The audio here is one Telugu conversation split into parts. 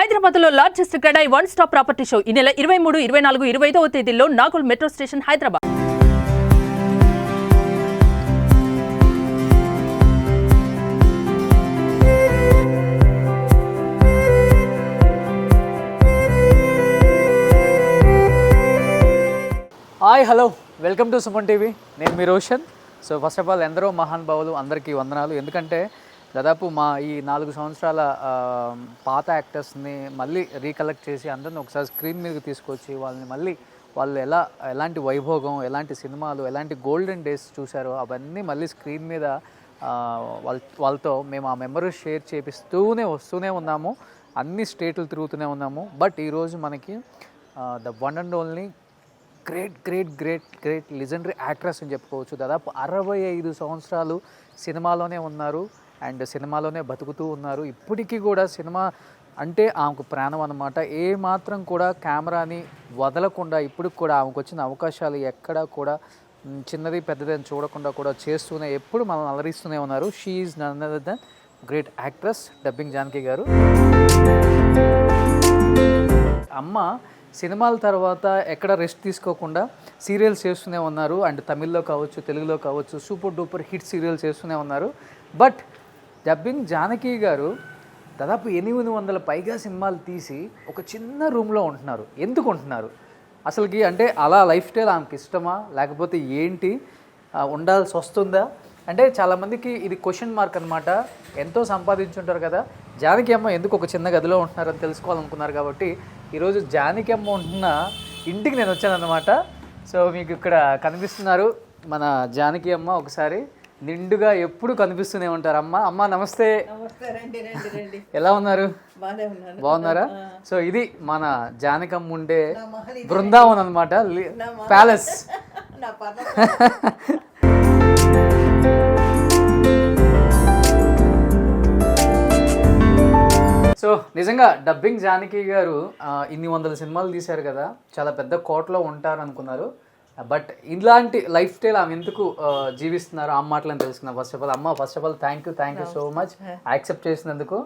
హైదరాబాద్ లో largest CREDAI one stop property show ఈ నెల 23, 24, 25వ తేదీల్లో Nagole metro station Hyderabad. Hi hello welcome to Suman TV. నేను మీ Roshan. So first of all ఎందరో మహానుభావులు అందరికీ వందనాలు. ఎందుకంటే దాదాపు మా ఈ 4 సంవత్సరాల పాత యాక్టర్స్ని మళ్ళీ రీకలెక్ట్ చేసి అందరిని ఒకసారి స్క్రీన్ మీదకి తీసుకొచ్చి వాళ్ళని మళ్ళీ వాళ్ళు ఎలాంటి వైభోగం, ఎలాంటి సినిమాలు, ఎలాంటి గోల్డెన్ డేస్ చూశారో అవన్నీ మళ్ళీ స్క్రీన్ మీద వాళ్ళతో మేము ఆ మెమరీస్ షేర్ వస్తూనే ఉన్నాము. అన్ని స్టేట్లు తిరుగుతూనే ఉన్నాము. బట్ ఈరోజు మనకి the one and only great legendary actress అని చెప్పుకోవచ్చు. దాదాపు 65 సంవత్సరాలు సినిమాలోనే ఉన్నారు అండ్ సినిమాలోనే బతుకుతూ ఉన్నారు. ఇప్పటికీ కూడా సినిమా అంటే ఆమెకు ప్రాణం అన్నమాట. ఏ మాత్రం కూడా కెమెరాని వదలకుండా ఇప్పటికి కూడా ఆమెకు వచ్చిన అవకాశాలు ఎక్కడా కూడా చిన్నది పెద్దది అని చూడకుండా కూడా చేస్తూనే ఎప్పుడు మనం అలరిస్తూనే ఉన్నారు. She is none other than great actress dubbing Janaki గారు. అమ్మ సినిమాల తర్వాత ఎక్కడ రెస్ట్ తీసుకోకుండా సీరియల్స్ చేస్తూనే ఉన్నారు. అండ్ తమిళ్లో కావచ్చు, తెలుగులో కావచ్చు సూపర్ డూపర్ హిట్ సీరియల్స్ చేస్తూనే ఉన్నారు. బట్ డబ్బింగ్ జానకి గారు దాదాపు 800 పైగా సినిమాలు తీసి ఒక చిన్న రూమ్లో ఉంటున్నారు. ఎందుకు ఉంటున్నారు అసలుకి? అంటే అలా లైఫ్ స్టైల్ ఆమెకి ఇష్టమా, లేకపోతే ఏంటి, ఉండాల్సి వస్తుందా అంటే చాలామందికి ఇది క్వశ్చన్ మార్క్ అనమాట. ఎంతో సంపాదించుంటారు కదా, జానకి అమ్మ ఎందుకు ఒక చిన్న గదిలో ఉంటున్నారని తెలుసుకోవాలనుకున్నారు. కాబట్టి ఈరోజు జానకి అమ్మ ఉంటున్న ఇంటికి నేను వచ్చానన్నమాట. సో మీకు ఇక్కడ కనిపిస్తున్నారు మన జానకి అమ్మ. ఒకసారి నిండుగా ఎప్పుడు కనిపిస్తూనే ఉంటారు అమ్మ. అమ్మ నమస్తే. ఎలా ఉన్నారు? బాగున్నారా? సో ఇది మన జానకి అమ్మ ఉండే బృందావన్ అనమాట, ప్యాలెస్. సో నిజంగా డబ్బింగ్ జానకి గారు ఇన్ని 100 సినిమాలు తీశారు కదా, చాలా పెద్ద కోటలో ఉంటారు అనుకున్నారు. బట్ ఇలాంటి లైఫ్ స్టైల్ ఆమె ఎందుకు జీవిస్తున్నారు ఆ మాటలను తెలుసుకున్నాం. First of all thank you so much accept చేసినందుకు.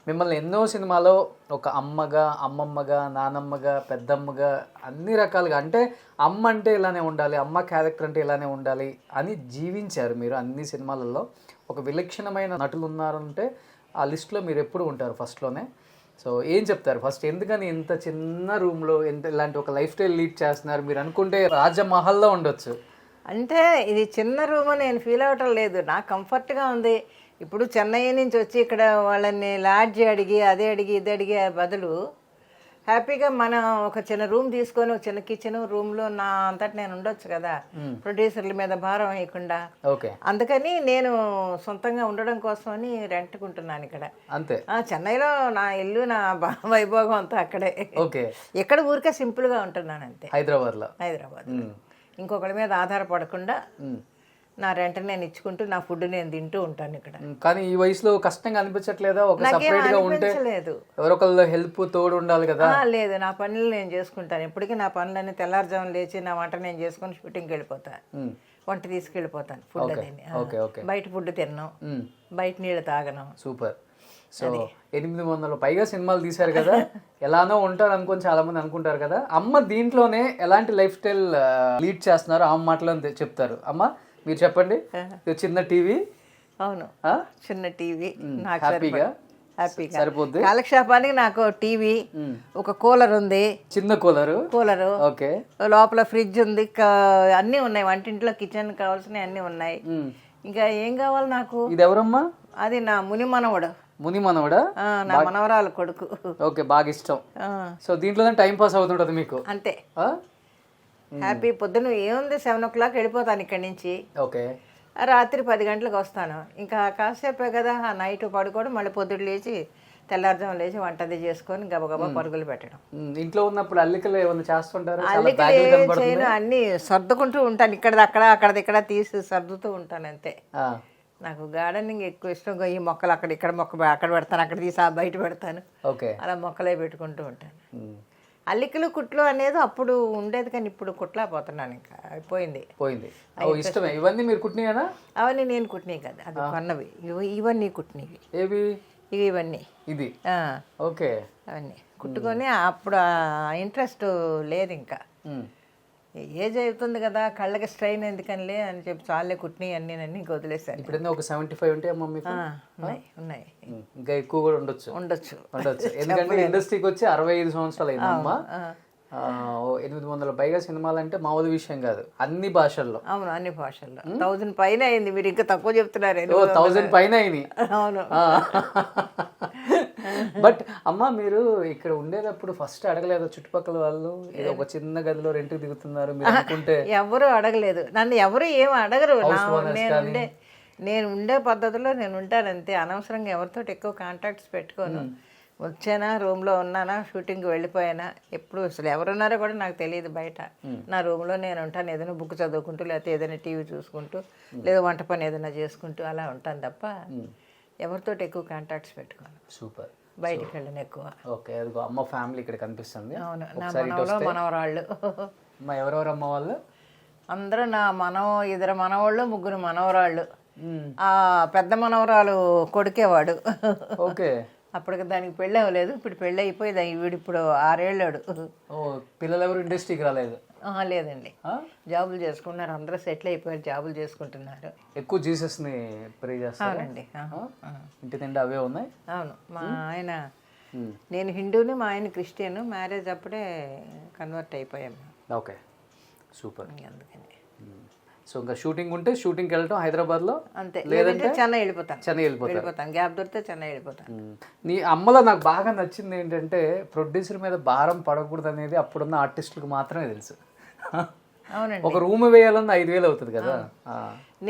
మిమ్మల్ని ఎన్నో సినిమాలో ఒక అమ్మగా, అమ్మమ్మగా, నానమ్మగా, పెద్దమ్మగా అన్ని రకాలుగా, అంటే అమ్మ అంటే ఇలానే ఉండాలి, అమ్మ క్యారెక్టర్ అంటే ఇలానే ఉండాలి అని జీవించారు మీరు అన్ని సినిమాలలో. ఒక విలక్షణమైన నటులు ఉన్నారంటే ఆ లిస్ట్లో మీరు ఎప్పుడు ఉంటారు ఫస్ట్లోనే. సో ఏం చెప్తారు ఫస్ట్, ఎందుకని ఇంత చిన్న రూమ్లో ఇలాంటి ఒక లైఫ్ స్టైల్ లీడ్ చేస్తున్నారు? మీరు అనుకుంటే రాజమహల్లో ఉండొచ్చు. అంటే ఇది చిన్న రూమ్ అని నేను ఫీల్ అవ్వటం లేదు, నాకు కంఫర్ట్గా ఉంది. ఇప్పుడు చెన్నై నుంచి వచ్చి ఇక్కడ వాళ్ళని లాడ్జ్ అడిగి అదే అడిగి ఇది అడిగే బదులు హ్యాపీగా మనం ఒక చిన్న రూమ్ తీసుకొని ఒక చిన్న కిచెన్ రూమ్లో నా అంతటి నేను ఉండొచ్చు కదా, ప్రొడ్యూసర్ల మీద భారం వేయకుండా. అందుకని నేను సొంతంగా ఉండడం కోసమని రెంట్కుంటున్నాను ఇక్కడ. అంతే. చెన్నైలో నా ఇల్లు, నా వైభోగం అంతా అక్కడే. ఇక్కడ ఊరికే సింపుల్గా ఉంటున్నాను అంతే. హైదరాబాద్ ఇంకొకరి మీద ఆధారపడకుండా నా రెంట్ నేను ఇచ్చుకుంటూ నా ఫుడ్ నేను తింటూ ఉంటాను ఇక్కడ. కానీ ఈ వయసులో కష్టంగా అనిపించట్లేదా? ఒక సెపరేట్ గా ఉంటే ఎవరొకళ్ళు హెల్ప్ తోడు ఉండాలి కదా. లేదు, నా పనులు నేను చేసుకుంటాను. ఇప్పటికీ నా పనులన్నీ తెల్లారుజామున లేచి నా వంట నేను చేసుకుని షూటింగ్కి వెళ్ళిపోతాను. వంట తీసుకెళ్ళిపోతాను. ఫుడ్ అది బయట ఫుడ్ తిన్నాం, బయట నీళ్ళు తాగను. సూపర్. సో 800 పైగా సినిమాలు తీశారు కదా, ఎలానో ఉంటారు అనుకొని చాలా మంది అనుకుంటారు కదా. అమ్మ దీంట్లోనే ఎలాంటి లైఫ్ స్టైల్ లీడ్ చేస్తున్నారు ఆ మాటలో చెప్తారు. అమ్మ మీరు చెప్పండి. చిన్న టీవీ. అవును, చిన్న టీవీ నాకు హ్యాపీగా సరిపోద్ది. కాలక్షేపానికి నాకు టీవీ, ఒక కూలర్ ఉంది, చిన్న కూలరు. ఓకే, లోపల ఫ్రిడ్జ్ ఉంది, అన్నీ ఉన్నాయి. వంటింట్లో కిచెన్ కావాల్సినవి అన్నీ ఉన్నాయి. ఇంకా ఏం కావాలి నాకు? ఇది ఎవరమ్మా? అది నా ముని మనవడా, నా మనవరాలు కొడుకు. ఓకే, బాగా ఇష్టం. సో దీంట్లో టైం పాస్ అవుతుంటది మీకు అంతే. హ్యాపీ. పొద్దున్న ఏముంది 7 o'clock వెళ్ళిపోతాను ఇక్కడి నుంచి. ఓకే, రాత్రి 10 గంటలకు వస్తాను. ఇంకా కాసేపే కదా నైట్ పడుకోవడం, మళ్ళీ పొద్దుడు లేచి తెల్లారుజాము లేచి వంటది చేసుకొని గబగబా పరుగులు పెట్టడం. ఇంట్లో ఉన్నప్పుడు అల్లికలు ఏమైనా చేస్తుంటారు? అల్లికలు చేయను, అన్ని సర్దుకుంటూ ఉంటాను. అక్కడది ఇక్కడ తీసి సర్దుతూ ఉంటాను అంతే. నాకు గార్డెనింగ్ ఎక్కువ ఇష్టం. ఈ మొక్కలు ఇక్కడ మొక్క అక్కడ పెడతాను, అక్కడ తీసి బయట పెడతాను. అలా మొక్కలే పెట్టుకుంటూ ఉంటాను. అల్లికలు కుట్లు అనేది అప్పుడు ఉండేది, కానీ ఇప్పుడు కుట్లేకపోతున్నాను. ఇంకా పోయింది. ఇష్టమే. ఇవన్నీ మీరు కుట్టినాయనా? అవన్నీ నేను కుట్టినాయి కదా, అది కొన్నవి. ఇవన్నీ కుట్టినవి. ఏవి? ఇక ఇవన్నీ ఇది ఆ, ఓకే. అవన్నీ కుట్టుకొని అప్పుడు ఆ ఇంట్రెస్ట్ లేదు ఇంకా. ఏజ్ అవుతుంది కదా కళ్ళకి స్ట్రెయిన్ ఎందుకనిలే అని చెప్పి చాలే కుట్టినవి అన్నీ ఇంక వదిలేసాను. ఇప్పుడు ఒక 75 ఉంటాయి అమ్మ మీకు? ఉన్నాయి ఉన్నాయి ఇంకా ఎక్కువ కూడా ఉండొచ్చు. ఉండొచ్చు. ఎందుకంటే ఇండస్ట్రీకి వచ్చి 65 సంవత్సరాలు అయిందమ్మా. 800 పైగా సినిమాలు అంటే మామూలు విషయం కాదు, అన్ని భాషల్లో. అవును, అన్ని భాషల్లో 1000 పైన అయింది. మీరు ఇంకా తక్కువ చెప్తున్నారు. 1000 పైన అయినాయి. అవును. బట్ అమ్మ మీరు ఇక్కడ ఉండేటప్పుడు ఫస్ట్ అడగలేదు చుట్టుపక్కల వాళ్ళు ఏదో ఒక చిన్న గదిలో రెంట్కి దిగుతున్నారు మీరు అనుకుంటే? ఎవరు అడగలేదు నన్ను, ఎవరు ఏమి అడగరు. నేను ఉండే పద్ధతిలో నేను ఉంటాను అంతే. అనవసరంగా ఎవరితో ఎక్కువ కాంటాక్ట్స్ పెట్టుకోను. వచ్చానా, రూమ్లో ఉన్నానా, షూటింగ్కి వెళ్ళిపోయానా, ఎప్పుడు అసలు ఎవరున్నారో కూడా నాకు తెలియదు. బయట నా రూమ్లో నేను ఉంటాను, ఏదైనా బుక్ చదువుకుంటూ, లేకపోతే ఏదైనా టీవీ చూసుకుంటూ, లేదా వంట పని ఏదైనా చేసుకుంటూ అలా ఉంటాను తప్ప ఎవరితో ఎక్కువ కాంటాక్ట్స్ పెట్టుకోను. సూపర్. బయటికి వెళ్ళను ఎక్కువ. ఓకే, అదిగో అమ్మ ఫ్యామిలీ ఇక్కడ కనిపిస్తుంది. అవును, నా మనవలో మనవరాళ్ళు. అమ్మ ఎవరెవరు అమ్మ వాళ్ళు? అందరూ నా ఇద్దరు మనవాళ్ళు, ముగ్గురు మనవరాళ్ళు. ఆ పెద్ద మనవరాలు కొడుకేవాడు. ఓకే. అప్పటికి దానికి పెళ్ళి అవ్వలేదు, ఇప్పుడు పెళ్ళి అయిపోయింది. వీడు ఇప్పుడు 6 ఏళ్ళాడు. పిల్లలు ఎవరు ఇండస్ట్రీకి రాలేదు? లేదండి, జాబులు చేసుకున్నారు. అందరూ సెటిల్ అయిపోయారు, జాబులు చేసుకుంటున్నారు. ఎక్కువ జీసస్ని ప్రే చేస్తారు. అవునండి. ఇంటి నిండా అవే ఉన్నాయి. అవును, మా ఆయన, నేను హిందూని, మా ఆయన క్రిస్టియన్. మ్యారేజ్ అప్పుడే కన్వర్ట్ అయిపోయాము. Okay, super. అందుకని సో ఇంకా షూటింగ్ ఉంటే షూటింగ్కి వెళ్ళటం హైదరాబాద్లో, అంతే. లేదంటే చెన్నై వెళ్ళిపోతాను. గ్యాప్ దొరికితే చెన్నై వెళ్ళిపోతాను. నీ అమ్మలో నాకు బాగా నచ్చింది ఏంటంటే ప్రొడ్యూసర్ మీద భారం పడకూడదు అనేది అప్పుడున్న ఆర్టిస్టులకు మాత్రమే తెలుసు. అవునండి. ఒక రూమ్ వేయాలన్న 5000 అవుతుంది కదా.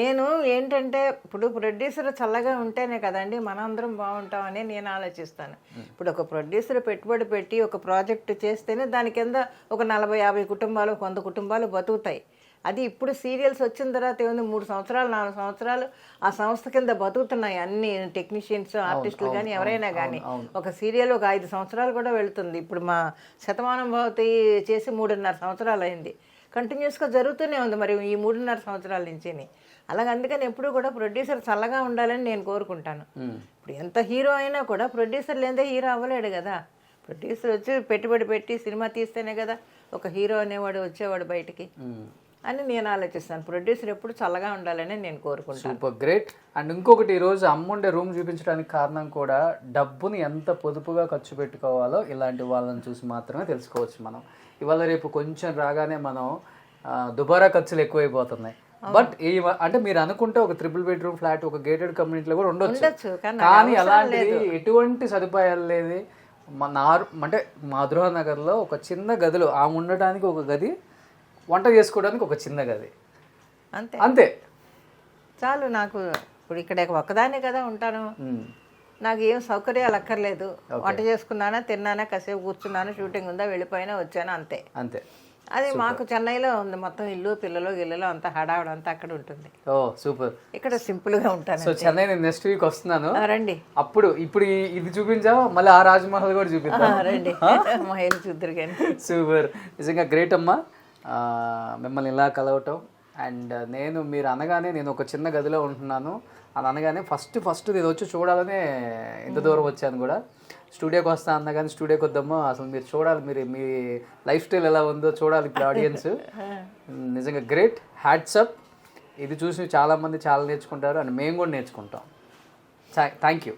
నేను ఏంటంటే ఇప్పుడు ప్రొడ్యూసర్ చల్లగా ఉంటేనే కదండి మనందరం బాగుంటామని నేను ఆలోచిస్తాను. ఇప్పుడు ఒక ప్రొడ్యూసర్ పెట్టుబడి పెట్టి ఒక ప్రాజెక్ట్ చేస్తేనే దాని కింద ఒక 40-50 కుటుంబాలు, 100 కుటుంబాలు బతుకుతాయి. అది ఇప్పుడు సీరియల్స్ వచ్చిన తర్వాత ఏముంది, 3 సంవత్సరాలు 4 సంవత్సరాలు ఆ సంస్థ కింద బతుకుతున్నాయి అన్ని టెక్నీషియన్స్, ఆర్టిస్టులు కానీ ఎవరైనా కానీ. ఒక సీరియల్ ఒక 5 సంవత్సరాలు కూడా వెళుతుంది. ఇప్పుడు మా శతమానం భవతి చేసి 3.5 సంవత్సరాలు అయింది. కంటిన్యూస్గా జరుగుతూనే ఉంది మరి ఈ 3.5 సంవత్సరాల నుంచి. అలాగే అందుకని ఎప్పుడు కూడా ప్రొడ్యూసర్ చల్లగా ఉండాలని నేను కోరుకుంటాను. ఇప్పుడు ఎంత హీరో అయినా కూడా ప్రొడ్యూసర్ లేదే హీరో అవ్వలేడు కదా. ప్రొడ్యూసర్ వచ్చి పెట్టుబడి పెట్టి సినిమా తీస్తేనే కదా ఒక హీరో అనేవాడు వచ్చేవాడు బయటికి అని నేను ఆలోచిస్తాను. ప్రొడ్యూసర్ ఎప్పుడు చల్లగా ఉండాలని నేను కోరుకుంటాను. Super great. అండ్ ఇంకొకటి, ఈరోజు అమ్ముండే రూమ్ చూపించడానికి కారణం కూడా డబ్బుని ఎంత పొదుపుగా ఖర్చు పెట్టుకోవాలో ఇలాంటి వాళ్ళని చూసి మాత్రమే తెలుసుకోవచ్చు మనం. ఇవాళ రేపు కొంచెం రాగానే మనం దుబారా ఖర్చులు ఎక్కువైపోతున్నాయి. బట్ అంటే మీరు అనుకుంటే ఒక 3 బెడ్రూమ్ ఫ్లాట్ ఒక గేటెడ్ కమ్యూనిటీలో కూడా ఉండొచ్చు, కానీ అలాంటి ఎటువంటి సదుపాయాలు లేదు. అంటే మాధురా నగర్లో ఒక చిన్న గదిలో ఆమె ఉండడానికి ఒక గది, వంట చేసుకోవడానికి ఒక చిన్న గది, అంతే అంతే చాలు. నాకు ఇప్పుడు ఇక్కడ ఒక్కదానే కదా ఉంటాను, నాకు ఏం సౌకర్యాలు అక్కర్లేదు. వంట చేసుకున్నానా, తిన్నానా, కాసేపు కూర్చున్నాను, షూటింగ్ ఉందా, వెళ్ళిపోయినా వచ్చాను, అంతే అంతే. అది మాకు చెన్నైలో ఉంది మొత్తం, ఇల్లు పిల్లలు గిల్లలు అంతా హడావుడు అంతా అక్కడ ఉంటుంది. ఓ సూపర్. ఇక్కడ సింపుల్ గా ఉంటాను. సో చెన్నై నేను నెక్స్ట్ వీక్ వస్తున్నాను, రండి. అప్పుడు ఇప్పుడు ఇది చూపించావా, మళ్ళీ ఆ రాజ్మహల్ కూడా చూపిద్దాం, రండి. మహేల్ చూద్దరు కానీ. సూపర్, నిజంగా గ్రేట్ అమ్మా మిమ్మల్ని ఇలా కలవటం. అండ్ మీరు అనగానే నేను ఒక చిన్న గదిలో ఉంటున్నాను అని అనగానే ఫస్ట్ నేను వచ్చి చూడాలనే ఇంత దూరం వచ్చాను కూడా. స్టూడియోకి వస్తా అన్నా కానీ స్టూడియోకి వద్దామో, అసలు మీరు చూడాలి, మీ లైఫ్ స్టైల్ ఎలా ఉందో చూడాలి ఇప్పుడు ఆడియన్స్. నిజంగా గ్రేట్, హ్యాట్స్ అప్. ఇది చూసి చాలామంది చాలా నేర్చుకుంటారు అండ్ మేము కూడా నేర్చుకుంటాం. Thank you.